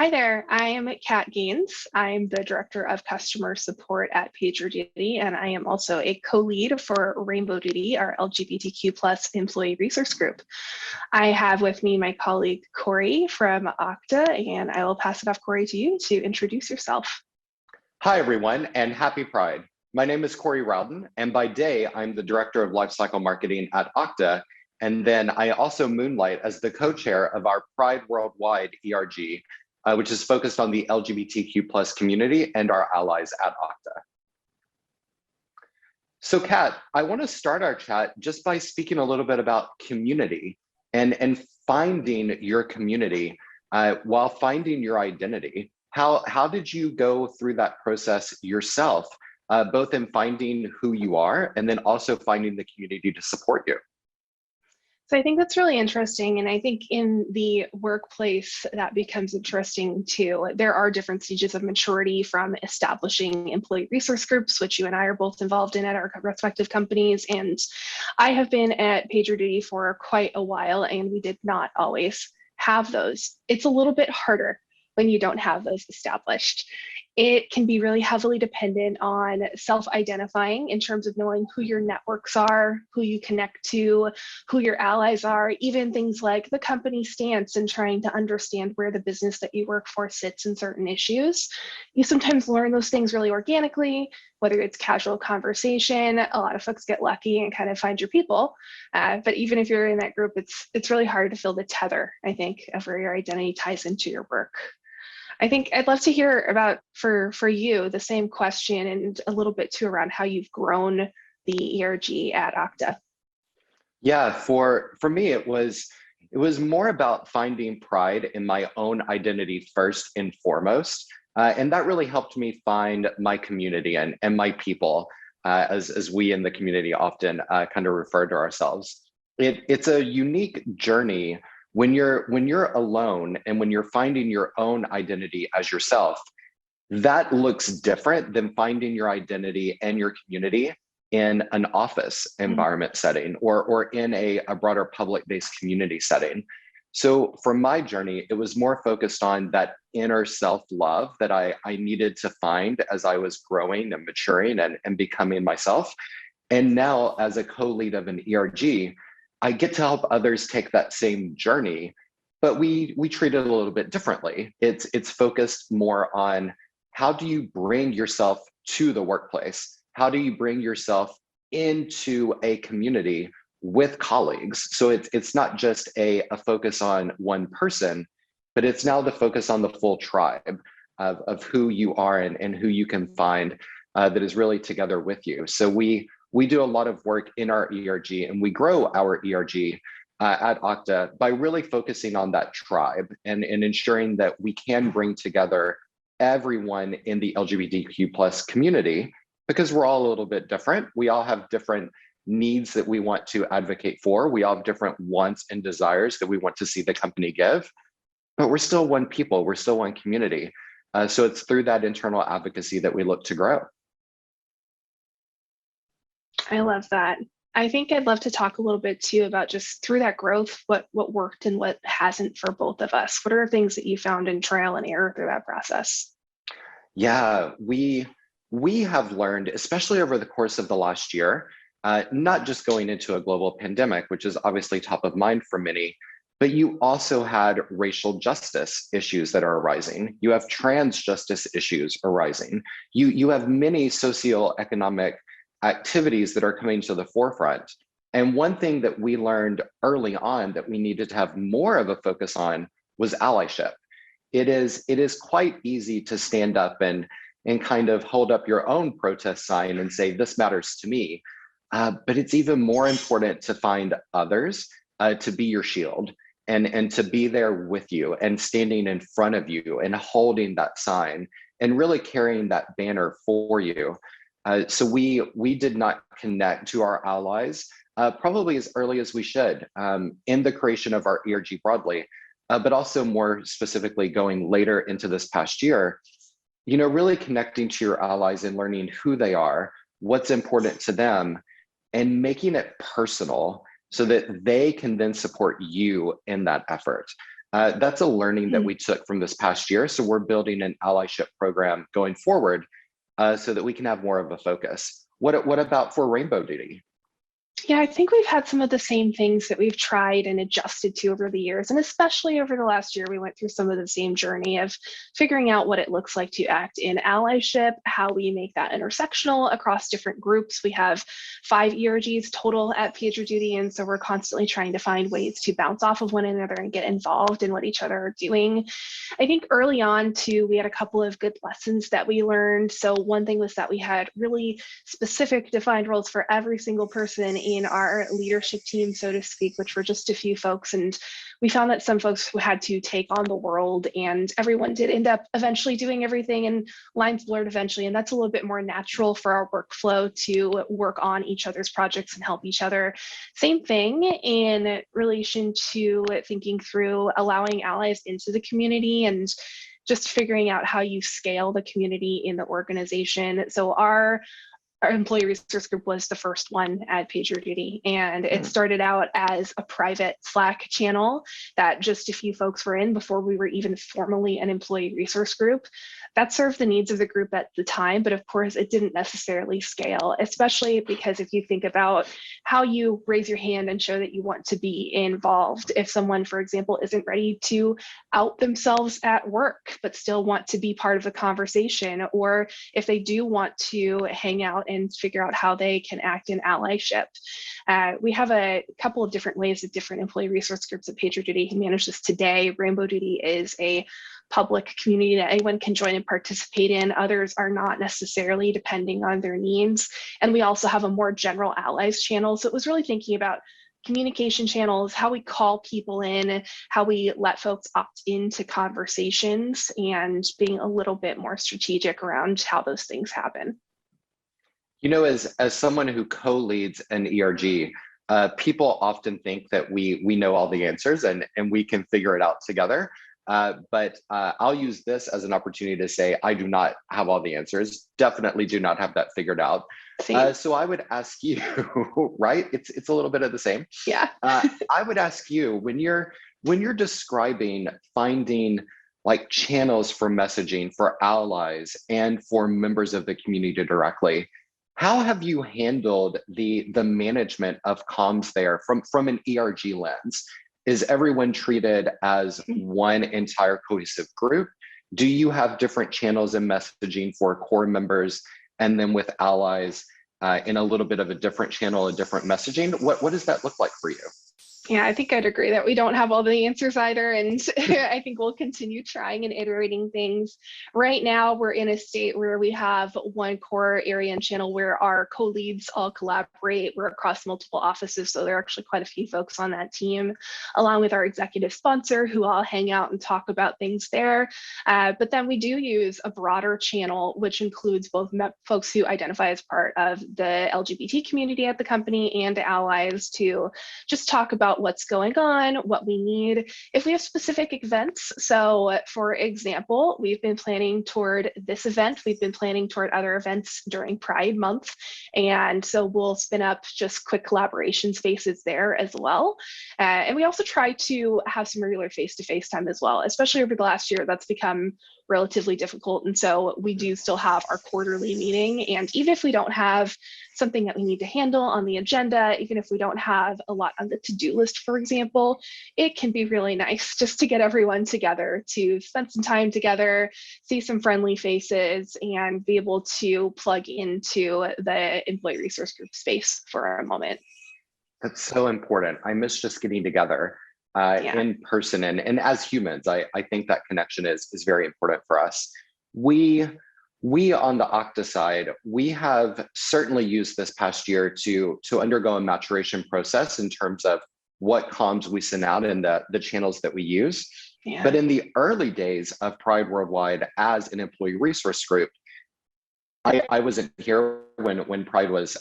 Hi there, I'm Kat Gaines. I'm the Director of Customer Support at PagerDuty, and I am also a co-lead for RainbowDuty, our LGBTQ plus employee resource group. I have with me my colleague Corey from Okta, and I will pass it off, Corey, to you to introduce yourself. Hi, everyone, and happy Pride. My name is Corey Rawdon, and by day, I'm the Director of Lifecycle Marketing at Okta, and then I also moonlight as the co-chair of our Pride Worldwide ERG, which is focused on the LGBTQ plus community and our allies at Okta. So Kat, I want to start our chat just by speaking a little bit about community and finding your community while finding your identity. How did you go through that process yourself, both in finding who you are and then also finding the community to support you? So I think that's really interesting. And I think in the workplace that becomes interesting too. There are different stages of maturity from establishing employee resource groups, which you and I are both involved in at our respective companies. And I have been at PagerDuty for quite a while, and we did not always have those. It's a little bit harder when you don't have those established. It can be really heavily dependent on self-identifying in terms of knowing who your networks are, who you connect to, who your allies are, even things like the company stance and trying to understand where the business that you work for sits in certain issues. You sometimes learn those things really organically, whether it's casual conversation. A lot of folks get lucky and kind of find your people. But even if you're in that group, it's really hard to feel the tether, I think, of where your identity ties into your work. I think I'd love to hear about, for you, the same question and a little bit too around how you've grown the ERG at Okta. Yeah, for me, it was more about finding pride in my own identity first and foremost. And that really helped me find my community and my people, as we in the community often kind of refer to ourselves. It's a unique journey when you're alone and when you're finding your own identity as yourself. That looks different than finding your identity and your community in an office environment setting or in a broader public-based community setting. So for my journey, it was more focused on that inner self-love that I needed to find as I was growing and maturing and becoming myself. And now as a co-lead of an ERG, I get to help others take that same journey, but we treat it a little bit differently. It's focused more on how do you bring yourself to the workplace? How do you bring yourself into a community with colleagues? So it's not just a focus on one person, but it's now the focus on the full tribe of who you are and who you can find that is really together with you. So we do a lot of work in our ERG, and we grow our ERG at Okta by really focusing on that tribe and ensuring that we can bring together everyone in the LGBTQ plus community, because we're all a little bit different. We all have different needs that we want to advocate for. We all have different wants and desires that we want to see the company give, but we're still one people, we're still one community. So it's through that internal advocacy that we look to grow. I love that. I think I'd love to talk a little bit too about just through that growth, what worked and what hasn't for both of us. What are things that you found in trial and error through that process? Yeah, we have learned, especially over the course of the last year, not just going into a global pandemic, which is obviously top of mind for many, but you also had racial justice issues that are arising. You have trans justice issues arising. You have many socioeconomic activities that are coming to the forefront. And one thing that we learned early on that we needed to have more of a focus on was allyship. It is quite easy to stand up and kind of hold up your own protest sign and say, this matters to me. But it's even more important to find others to be your shield and to be there with you and standing in front of you and holding that sign and really carrying that banner for you. So we did not connect to our allies probably as early as we should in the creation of our ERG broadly, but also more specifically going later into this past year, really connecting to your allies and learning who they are, what's important to them, and making it personal so that they can then support you in that effort. That's a learning that we took from this past year. So we're building an allyship program going forward so that we can have more of a focus. What about for RainbowDuty? Yeah, I think we've had some of the same things that we've tried and adjusted to over the years. And especially over the last year, we went through some of the same journey of figuring out what it looks like to act in allyship, how we make that intersectional across different groups. We have 5 ERGs total at PagerDuty. And so we're constantly trying to find ways to bounce off of one another and get involved in what each other are doing. I think early on too, we had a couple of good lessons that we learned. So one thing was that we had really specific defined roles for every single person in our leadership team, so to speak, which were just a few folks. And we found that some folks who had to take on the world, and everyone did end up eventually doing everything, and lines blurred eventually. And that's a little bit more natural for our workflow to work on each other's projects and help each other. Same thing in relation to thinking through allowing allies into the community and just figuring out how you scale the community in the organization. So our employee resource group was the first one at PagerDuty, and it started out as a private Slack channel that just a few folks were in before we were even formally an employee resource group. That served the needs of the group at the time, but of course it didn't necessarily scale, especially because if you think about how you raise your hand and show that you want to be involved. If someone, for example, isn't ready to out themselves at work, but still want to be part of the conversation, or if they do want to hang out and figure out how they can act in allyship. We have a couple of different ways that different employee resource groups at PagerDuty can manage this today. RainbowDuty is a public community that anyone can join and participate in. Others are not necessarily, depending on their needs. And we also have a more general allies channel. So it was really thinking about communication channels, how we call people in, how we let folks opt into conversations, and being a little bit more strategic around how those things happen. You know, as someone who co-leads an ERG, people often think that we know all the answers and we can figure it out together. But I'll use this as an opportunity to say I do not have all the answers. Definitely do not have that figured out. So I would ask you, right? It's a little bit of the same. Yeah. I would ask you, when you're describing finding like channels for messaging for allies and for members of the community directly, how have you handled the management of comms there from an ERG lens? Is everyone treated as one entire cohesive group? Do you have different channels and messaging for core members, and then with allies in a little bit of a different channel, a different messaging? What does that look like for you? Yeah, I think I'd agree that we don't have all the answers either. And I think we'll continue trying and iterating things. Right now, we're in a state where we have one core area and channel where our co-leads all collaborate. We're across multiple offices, so there are actually quite a few folks on that team, along with our executive sponsor, who all hang out and talk about things there. But then we do use a broader channel, which includes both folks who identify as part of the LGBT community at the company and allies, to just talk about what's going on, what we need, if we have specific events. So for example, we've been planning toward this event, we've been planning toward other events during Pride Month. And so we'll spin up just quick collaboration spaces there as well. And we also try to have some regular face-to-face time as well, especially over the last year. That's become relatively difficult. And so we do still have our quarterly meeting. And even if we don't have something that we need to handle on the agenda, even if we don't have a lot on the to-do list, for example, it can be really nice just to get everyone together, to spend some time together, see some friendly faces, and be able to plug into the employee resource group space for a moment. That's so important. I miss just getting together in person. And as humans, I think that connection is very important for us. We on the Okta side, we have certainly used this past year to undergo a maturation process in terms of what comms we send out and the channels that we use. Yeah. But in the early days of Pride Worldwide as an employee resource group, I wasn't here when Pride was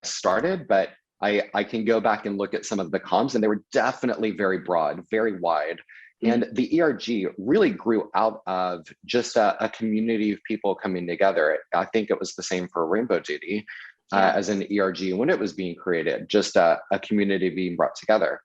started, but I can go back and look at some of the comms, and they were definitely very broad, very wide. And the ERG really grew out of just a community of people coming together. I think it was the same for RainbowDuty as an ERG when it was being created, just a community being brought together.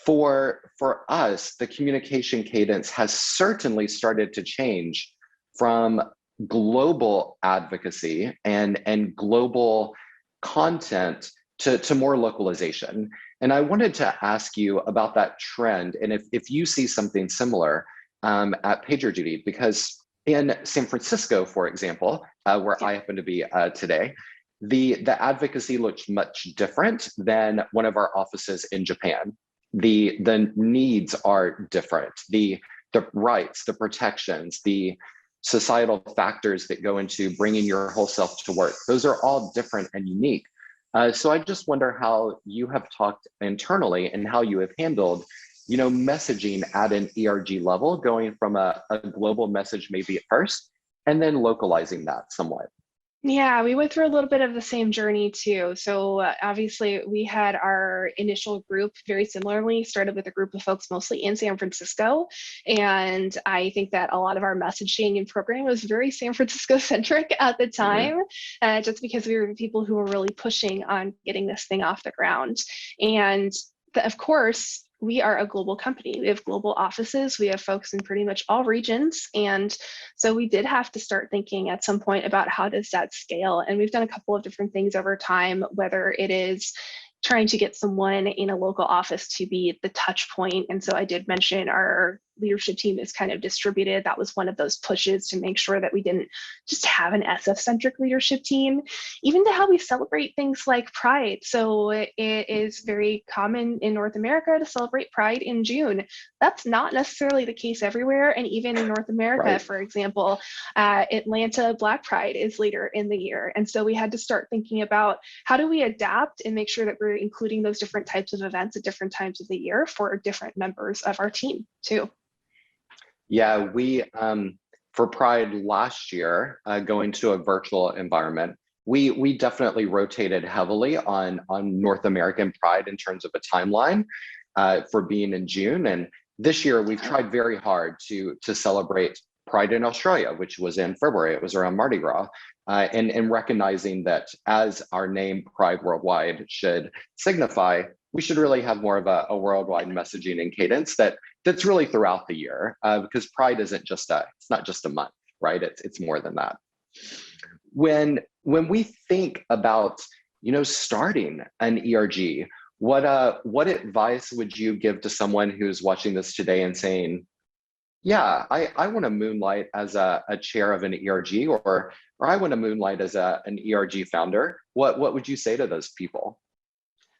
For us, the communication cadence has certainly started to change from global advocacy and global content to more localization. And I wanted to ask you about that trend, and if you see something similar at PagerDuty, because in San Francisco, for example, where I happen to be today, the advocacy looks much different than one of our offices in Japan. The needs are different. The rights, the protections, the societal factors that go into bringing your whole self to work, those are all different and unique. So I just wonder how you have talked internally and how you have handled, messaging at an ERG level, going from a global message maybe at first, and then localizing that somewhat. Yeah, we went through a little bit of the same journey too. So obviously we had our initial group very similarly, started with a group of folks mostly in San Francisco. And I think that a lot of our messaging and programming was very San Francisco centric at the time, just because we were the people who were really pushing on getting this thing off the ground. And of course, we are a global company. We have global offices. We have folks in pretty much all regions. And so we did have to start thinking at some point about how does that scale? And we've done a couple of different things over time, whether it is trying to get someone in a local office to be the touch point. And so I did mention our leadership team is kind of distributed. That was one of those pushes to make sure that we didn't just have an SF-centric leadership team, even to how we celebrate things like Pride. So it is very common in North America to celebrate Pride in June. That's not necessarily the case everywhere. And even in North America, Right. for example, Atlanta Black Pride is later in the year. And so we had to start thinking about how do we adapt and make sure that we're including those different types of events at different times of the year for different members of our team too. Yeah, we for Pride last year, going to a virtual environment, we definitely rotated heavily on North American Pride in terms of a timeline for being in June. And this year we've tried very hard to celebrate Pride in Australia, which was in February. It was around Mardi Gras, and recognizing that as our name Pride Worldwide should signify, we should really have more of a worldwide messaging and cadence that's really throughout the year, because Pride isn't just it's not just a month, right? It's more than that. When we think about, starting an ERG, what advice would you give to someone who's watching this today and saying, yeah, I want to moonlight as a chair of an ERG, or I want to moonlight as an ERG founder? What would you say to those people?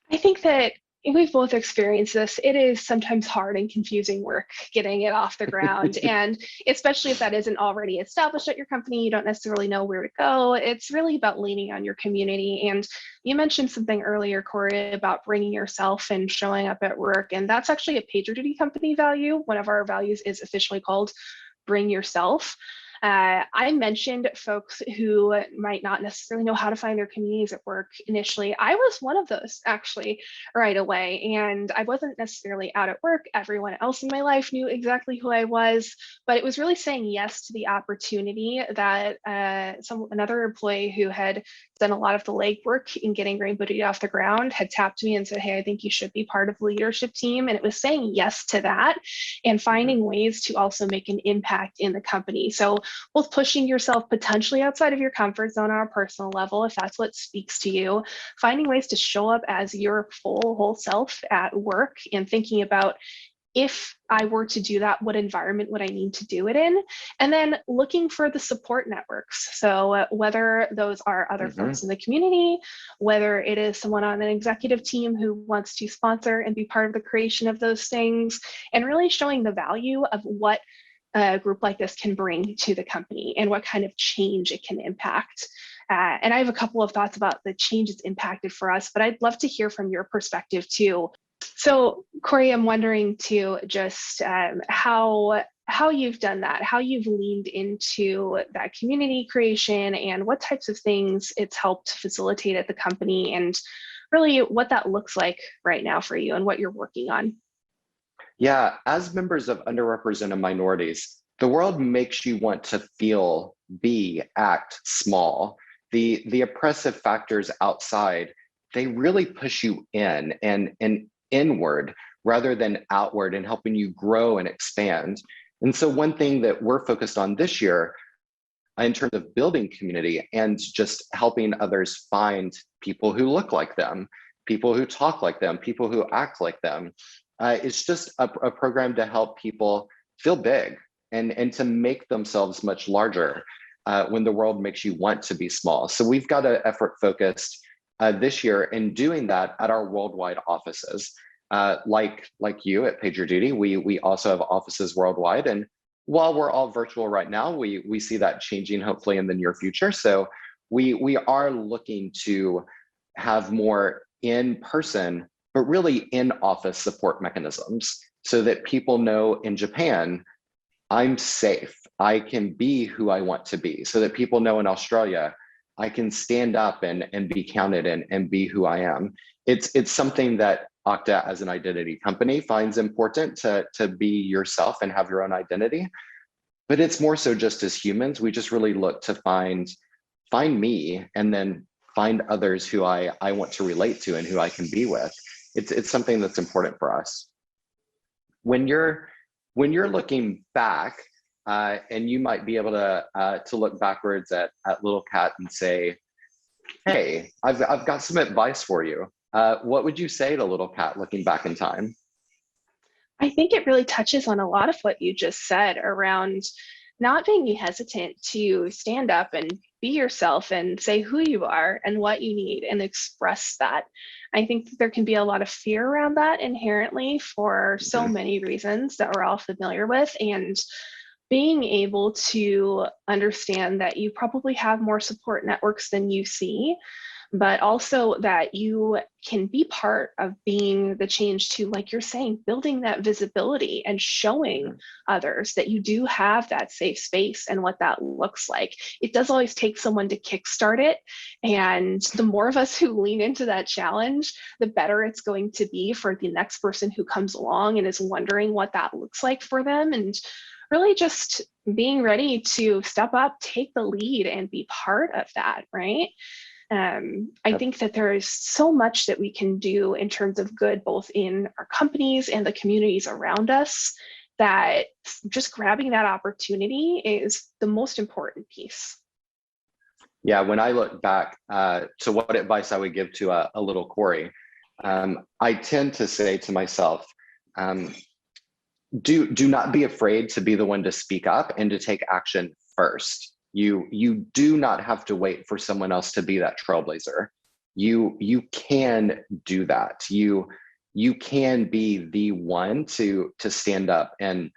I think that we've both experienced this. It is sometimes hard and confusing work getting it off the ground. And especially if that isn't already established at your company, you don't necessarily know where to go. It's really about leaning on your community. And you mentioned something earlier, Corey, about bringing yourself and showing up at work. And that's actually a PagerDuty company value. One of our values is officially called Bring Yourself. I mentioned folks who might not necessarily know how to find their communities at work initially. I was one of those actually right away, and I wasn't necessarily out at work. Everyone else in my life knew exactly who I was, but it was really saying yes to the opportunity that another employee who had done a lot of the legwork in getting RainbowDuty off the ground had tapped me and said, hey, I think you should be part of the leadership team. And it was saying yes to that and finding ways to also make an impact in the company. So both pushing yourself potentially outside of your comfort zone on a personal level, if that's what speaks to you, finding ways to show up as your whole self at work and thinking about, if I were to do that, what environment would I need to do it in? And then looking for the support networks. So whether those are other folks in the community, whether it is someone on an executive team who wants to sponsor and be part of the creation of those things, and really showing the value of what a group like this can bring to the company and what kind of change it can impact. And I have a couple of thoughts about the change it's impacted for us, but I'd love to hear from your perspective too. So Corey, I'm wondering too, just how you've done that, how you've leaned into that community creation and what types of things it's helped facilitate at the company, and really what that looks like right now for you and what you're working on. Yeah, as members of underrepresented minorities, the world makes you want to feel, be, act small. The oppressive factors outside, they really push you in and inward, rather than outward and helping you grow and expand. And so one thing that we're focused on this year in terms of building community and just helping others find people who look like them, people who talk like them, people who act like them, it's just a program to help people feel big and to make themselves much larger when the world makes you want to be small. So we've got an effort focused this year in doing that at our worldwide offices. Like you at PagerDuty, we also have offices worldwide. And while we're all virtual right now, we see that changing hopefully in the near future. So we are looking to have more in-person, but really in-office support mechanisms so that people know in Japan, I'm safe. I can be who I want to be, so that people know in Australia, I can stand up and be counted and be who I am. It's something that Okta as an identity company finds important to be yourself and have your own identity. But it's more so just as humans, we just really look to find me and then find others who I want to relate to and who I can be with. It's something that's important for us. When you're looking back, and you might be able to look backwards at little Kat and say, hey, I've got some advice for you. What would you say to little Kat looking back in time? I think it really touches on a lot of what you just said around not being hesitant to stand up and be yourself and say who you are and what you need and express that. I think that there can be a lot of fear around that inherently for so many reasons that we're all familiar with. And being able to understand that you probably have more support networks than you see, but also that you can be part of being the change to, like you're saying, building that visibility and showing others that you do have that safe space and what that looks like. It does always take someone to kickstart it. And the more of us who lean into that challenge, the better it's going to be for the next person who comes along and is wondering what that looks like for them. And really just being ready to step up, take the lead, and be part of that, right? I think that there is so much that we can do in terms of good, both in our companies and the communities around us, that just grabbing that opportunity is the most important piece. Yeah, when I look back to what advice I would give to a little Corey, I tend to say to myself, do not be afraid to be the one to speak up and to take action first. You do not have to wait for someone else to be that trailblazer. You can do that. You can be the one to stand up. And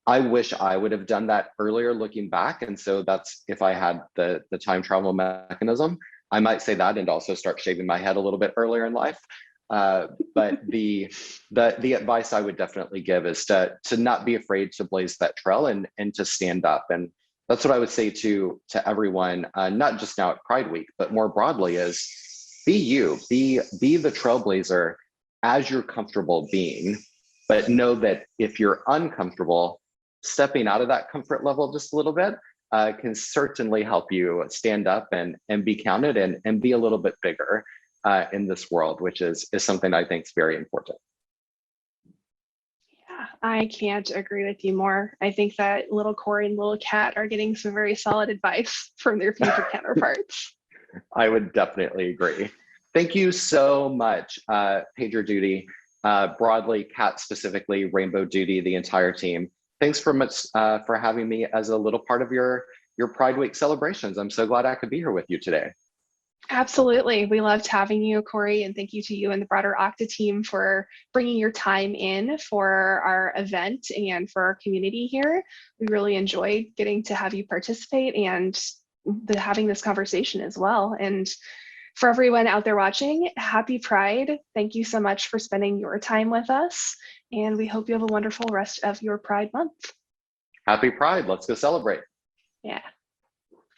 I wish I would have done that earlier looking back. And so that's, if I had the time travel mechanism, I might say that and also start shaving my head a little bit earlier in life. But the advice I would definitely give is to not be afraid to blaze that trail and to stand up. And that's what I would say to everyone, not just now at Pride Week, but more broadly, is be you, be the trailblazer as you're comfortable being, but know that if you're uncomfortable, stepping out of that comfort level just a little bit can certainly help you stand up and be counted and be a little bit bigger in this world, which is something I think is very important. Yeah, I can't agree with you more. I think that little Corey and little Kat are getting some very solid advice from their future counterparts. I would definitely agree. Thank you so much, PagerDuty, broadly, Kat specifically, RainbowDuty, the entire team. Thanks for much for having me as a little part of your Pride Week celebrations. I'm so glad I could be here with you today. Absolutely. We loved having you, Corey, and thank you to you and the broader Okta team for bringing your time in for our event and for our community here. We really enjoyed getting to have you participate and having this conversation as well. And for everyone out there watching, happy Pride. Thank you so much for spending your time with us. And we hope you have a wonderful rest of your Pride month. Happy Pride. Let's go celebrate. Yeah.